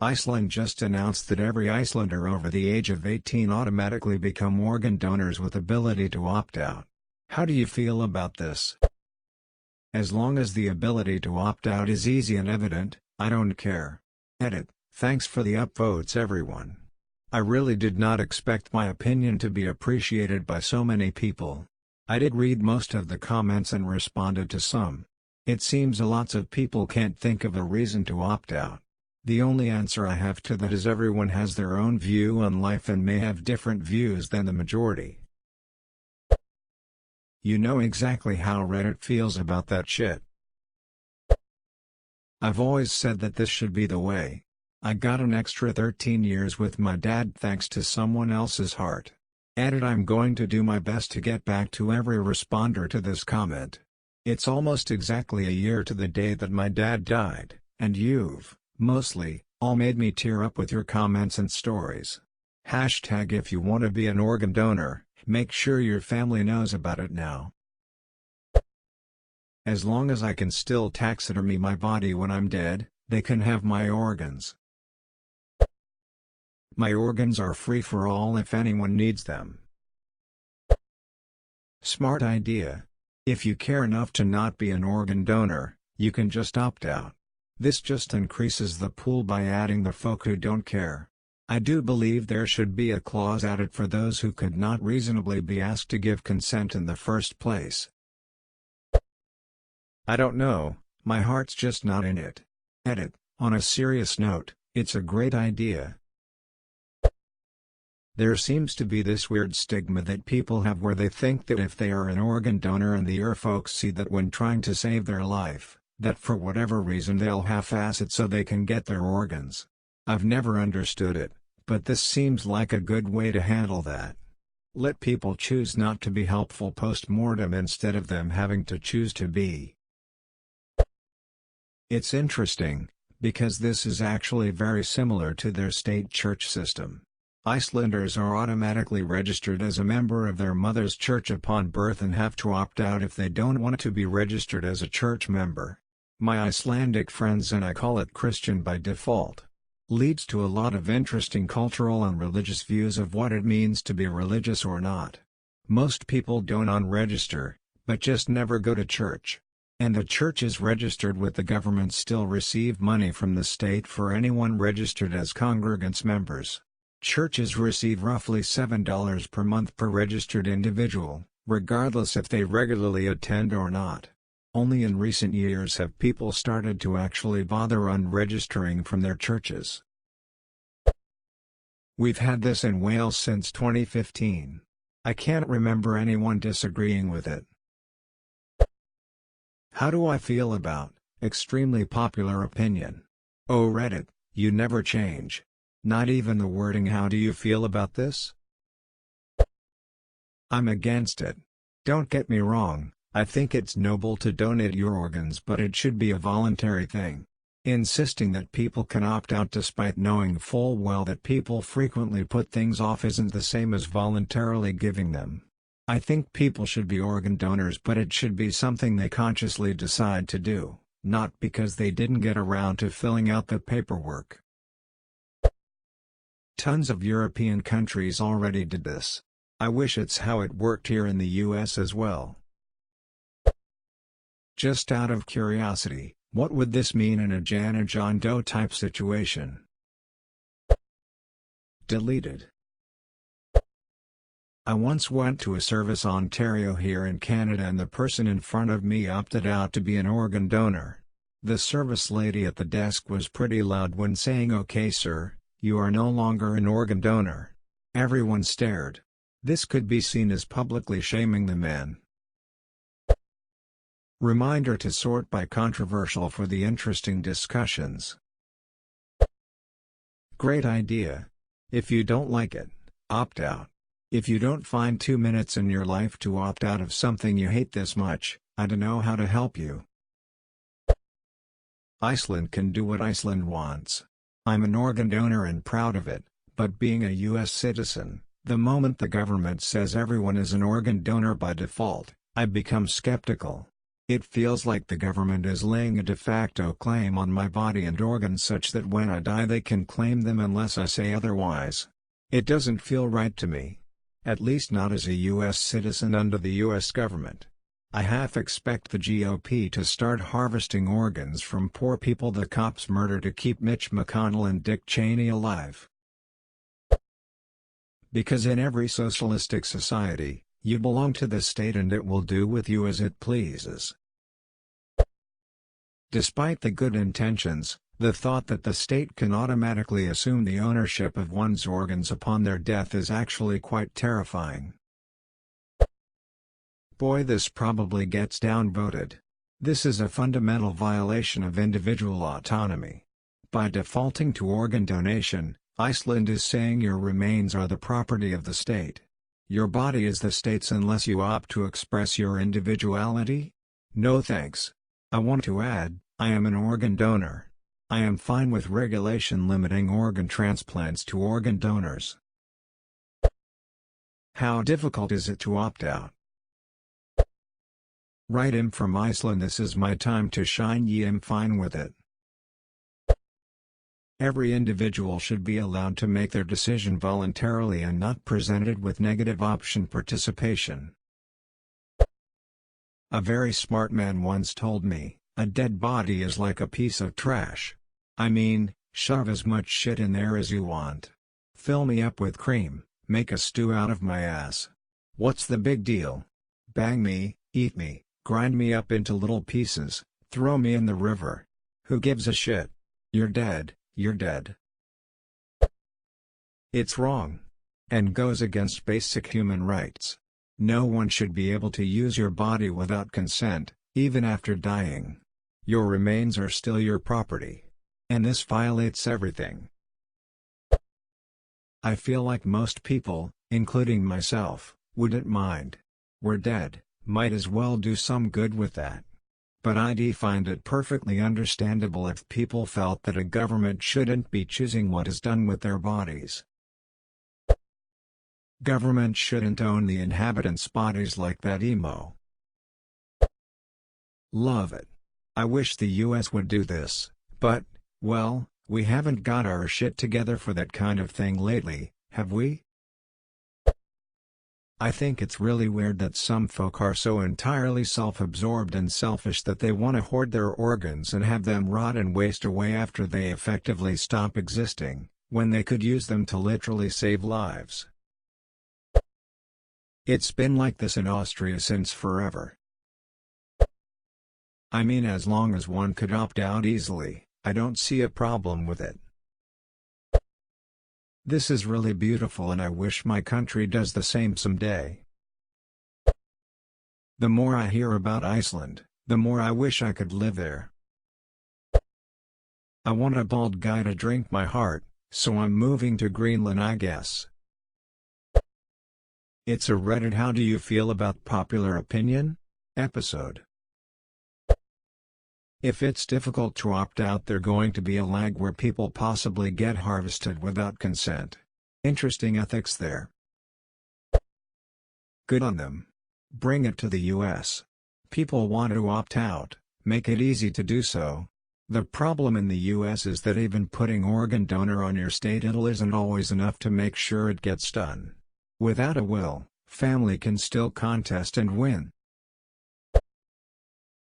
Iceland just announced that every Icelander over the age of 18 automatically become organ donors with ability to opt out. How do you feel about this? As long as the ability to opt out is easy and evident, I don't care. Edit. Thanks for the upvotes everyone. I really did not expect my opinion to be appreciated by so many people. I did read most of the comments and responded to some. It seems lots of people can't think of a reason to opt out. The only answer I have to that is everyone has their own view on life and may have different views than the majority. You know exactly how Reddit feels about that shit. I've always said that this should be the way. I got an extra 13 years with my dad thanks to someone else's heart. Edit. I'm going to do my best to get back to every responder to this comment. It's almost exactly a year to the day that my dad died, and you've, mostly, all made me tear up with your comments and stories. Hashtag if you want to be an organ donor, make sure your family knows about it now. As long as I can still taxidermy my body when I'm dead, they can have my organs. My organs are free for all if anyone needs them. Smart idea. If you care enough to not be an organ donor, you can just opt out. This just increases the pool by adding the folk who don't care. I do believe there should be a clause added for those who could not reasonably be asked to give consent in the first place. I don't know, my heart's just not in it. Edit. On a serious note, it's a great idea. There seems to be this weird stigma that people have where they think that if they are an organ donor and the folks see that when trying to save their life, that for whatever reason they'll half-ass it so they can get their organs. I've never understood it, but this seems like a good way to handle that. Let people choose not to be helpful post-mortem instead of them having to choose to be. It's interesting, because this is actually very similar to their state church system. Icelanders are automatically registered as a member of their mother's church upon birth and have to opt out if they don't want to be registered as a church member. My Icelandic friends and I call it Christian by default. Leads to a lot of interesting cultural and religious views of what it means to be religious or not. Most people don't unregister, but just never go to church. And the churches registered with the government still receive money from the state for anyone registered as congregants members. Churches receive roughly $7 per month per registered individual, regardless if they regularly attend or not. Only in recent years have people started to actually bother unregistering from their churches. We've had this in Wales since 2015. I can't remember anyone disagreeing with it. How do I feel about extremely popular opinion? Oh Reddit, you never change. Not even the wording. How do you feel about this? I'm against it. Don't get me wrong, I think it's noble to donate your organs, but it should be a voluntary thing. Insisting that people can opt out despite knowing full well that people frequently put things off isn't the same as voluntarily giving them. I think people should be organ donors, but it should be something they consciously decide to do, not because they didn't get around to filling out the paperwork. Tons of European countries already did this. I wish it's how it worked here in the US as well. Just out of curiosity, what would this mean in a Jan and John Doe type situation? Deleted. I once went to a service Ontario here in Canada and the person in front of me opted out to be an organ donor. The service lady at the desk was pretty loud when saying, "Okay sir, you are no longer an organ donor." Everyone stared. This could be seen as publicly shaming the man. Reminder to sort by controversial for the interesting discussions. Great idea. If you don't like it, opt out. If you don't find 2 minutes in your life to opt out of something you hate this much, I don't know how to help you. Iceland can do what Iceland wants. I'm an organ donor and proud of it, but being a US citizen, the moment the government says everyone is an organ donor by default, I become skeptical. It feels like the government is laying a de facto claim on my body and organs such that when I die they can claim them unless I say otherwise. It doesn't feel right to me. At least not as a U.S. citizen under the U.S. government. I half expect the GOP to start harvesting organs from poor people the cops murder to keep Mitch McConnell and Dick Cheney alive. Because in every socialistic society, you belong to the state and it will do with you as it pleases. Despite the good intentions, the thought that the state can automatically assume the ownership of one's organs upon their death is actually quite terrifying. Boy, this probably gets downvoted. This is a fundamental violation of individual autonomy. By defaulting to organ donation, Iceland is saying your remains are the property of the state. Your body is the state's unless you opt to express your individuality? No thanks. I want to add, I am an organ donor. I am fine with regulation limiting organ transplants to organ donors. How difficult is it to opt out? Right, I'm from Iceland. This is my time to shine. I'm fine with it. Every individual should be allowed to make their decision voluntarily and not presented with negative option participation. A very smart man once told me, a dead body is like a piece of trash. I mean, shove as much shit in there as you want. Fill me up with cream, make a stew out of my ass. What's the big deal? Bang me, eat me, grind me up into little pieces, throw me in the river. Who gives a shit? You're dead. You're dead. It's wrong. And goes against basic human rights. No one should be able to use your body without consent, even after dying. Your remains are still your property. And this violates everything. I feel like most people, including myself, wouldn't mind. We're dead, might as well do some good with that. But I'd find it perfectly understandable if people felt that a government shouldn't be choosing what is done with their bodies. Government shouldn't own the inhabitants' bodies like that emo. Love it. I wish the US would do this, but, well, we haven't got our shit together for that kind of thing lately, have we? I think it's really weird that some folk are so entirely self-absorbed and selfish that they want to hoard their organs and have them rot and waste away after they effectively stop existing, when they could use them to literally save lives. It's been like this in Austria since forever. I mean, as long as one could opt out easily, I don't see a problem with it. This is really beautiful and I wish my country does the same someday. The more I hear about Iceland, the more I wish I could live there. I want a bald guy to drink my heart, so I'm moving to Greenland, I guess. It's a Reddit "How do you feel about popular opinion?" episode. If it's difficult to opt out, there's going to be a lag where people possibly get harvested without consent. Interesting ethics there. Good on them. Bring it to the US. People want to opt out, make it easy to do so. The problem in the US is that even putting organ donor on your state idle isn't always enough to make sure it gets done. Without a will, family can still contest and win.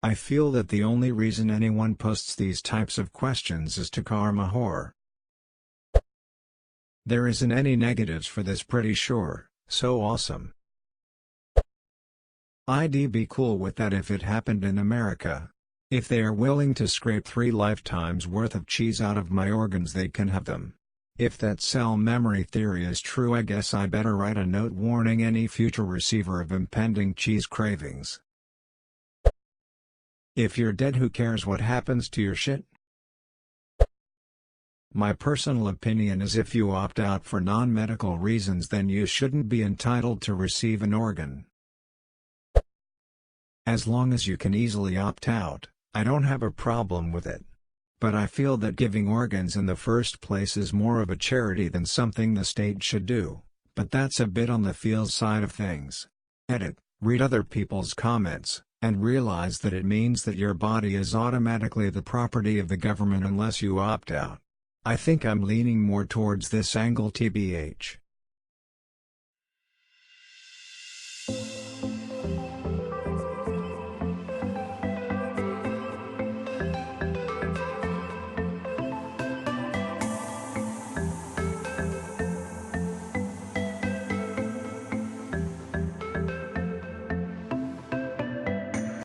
I feel that the only reason anyone posts these types of questions is to karma whore. There isn't any negatives for this, pretty sure, so awesome. I'd be cool with that if it happened in America. If they are willing to scrape 3 lifetimes worth of cheese out of my organs, they can have them. If that cell memory theory is true, I guess I better write a note warning any future receiver of impending cheese cravings. If you're dead, who cares what happens to your shit? My personal opinion is if you opt out for non-medical reasons, then you shouldn't be entitled to receive an organ. As long as you can easily opt out, I don't have a problem with it. But I feel that giving organs in the first place is more of a charity than something the state should do, but that's a bit on the feels side of things. Edit, read other people's comments. and realize that it means that your body is automatically the property of the government unless you opt out. I think I'm leaning more towards this angle tbh.